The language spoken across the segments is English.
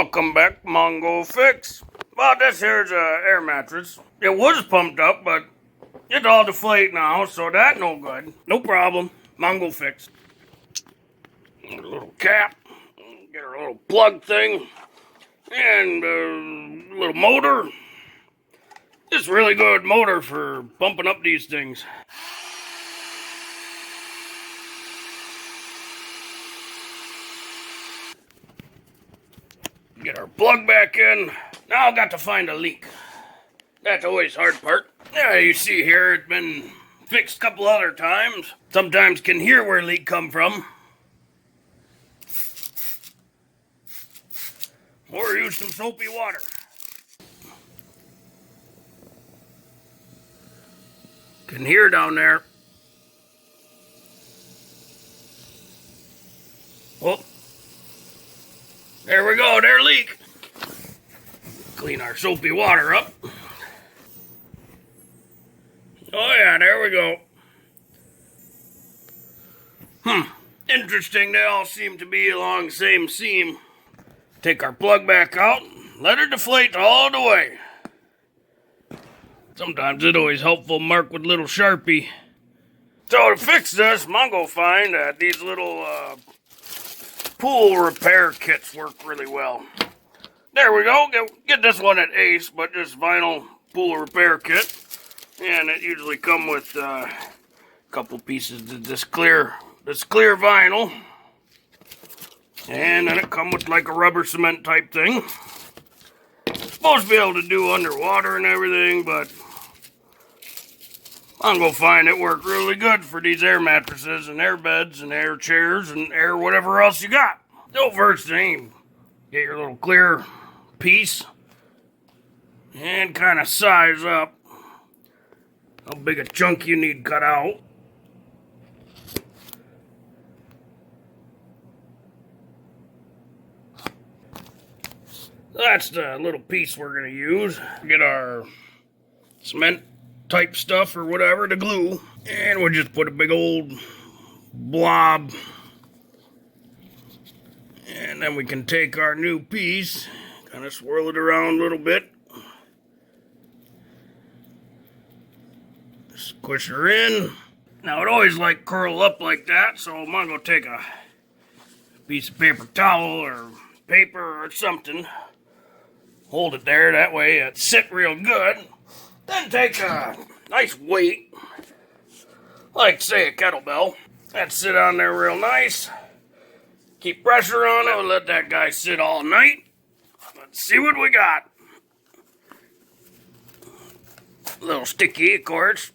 Welcome back, Mongo Fix. Well, this here's a air mattress. It was pumped up, but it's all deflate now, so that no good. No problem. Mongo Fix. A little cap. Get a little plug thing. And a little motor. It's really good motor for bumping up these things. Get our plug back in. Now I've got to find a leak. That's always the hard part. Yeah, you see here, it's been fixed a couple other times. Sometimes can hear where leak come from. Or use some soapy water. Can hear down there. Oh. There we go, there leak. Clean our soapy water up. Oh yeah, there we go. Interesting, they all seem to be along the same seam. Take our plug back out, let her deflate all the way. Sometimes it's always helpful to mark with a little Sharpie. So to fix this, Mongo find that these little pool repair kits work really well. There we go. Get this one at Ace, but this vinyl pool repair kit. And it usually come with a couple pieces of this clear vinyl. And then it come with like a rubber cement type thing. Supposed to be able to do underwater and everything, but I'm gonna find it worked really good for these air mattresses and air beds and air chairs and air whatever else you got. So first thing, get your little clear piece and kind of size up how big a chunk you need cut out. That's the little piece we're going to use. Get our cement type stuff or whatever to glue. And we'll just put a big old blob. And then we can take our new piece, kind of swirl it around a little bit. Squish her in. Now it always like curl up like that, so I'm going to take a piece of paper towel or paper or something. Hold it there, that way it sit real good. Then take a nice weight, like say a kettlebell. That sit on there real nice. Keep pressure on it and let that guy sit all night. Let's see what we got. A little sticky, of course.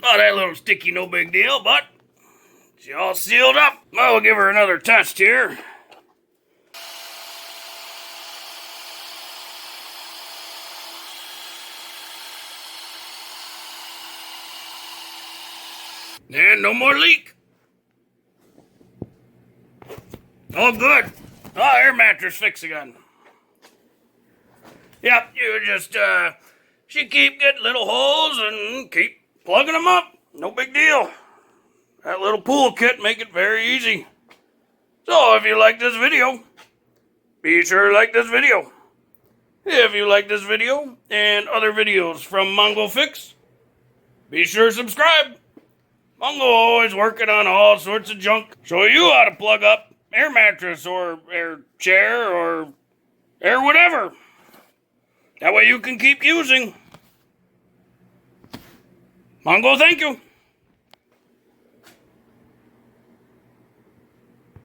Oh, that little sticky, no big deal, but she all sealed up. Well, we'll give her another test here. And no more leak. All good. Oh, air mattress fix again. Yep, you just, she keep getting little holes and keep plugging them up. No big deal. That little pool kit make it very easy. So if you like this video, be sure to like this video. If you like this video and other videos from Mongo Fix, be sure to subscribe. Mongo always working on all sorts of junk. Show you how to plug up air mattress or air chair or air whatever. That way you can keep using. Mongo, thank you.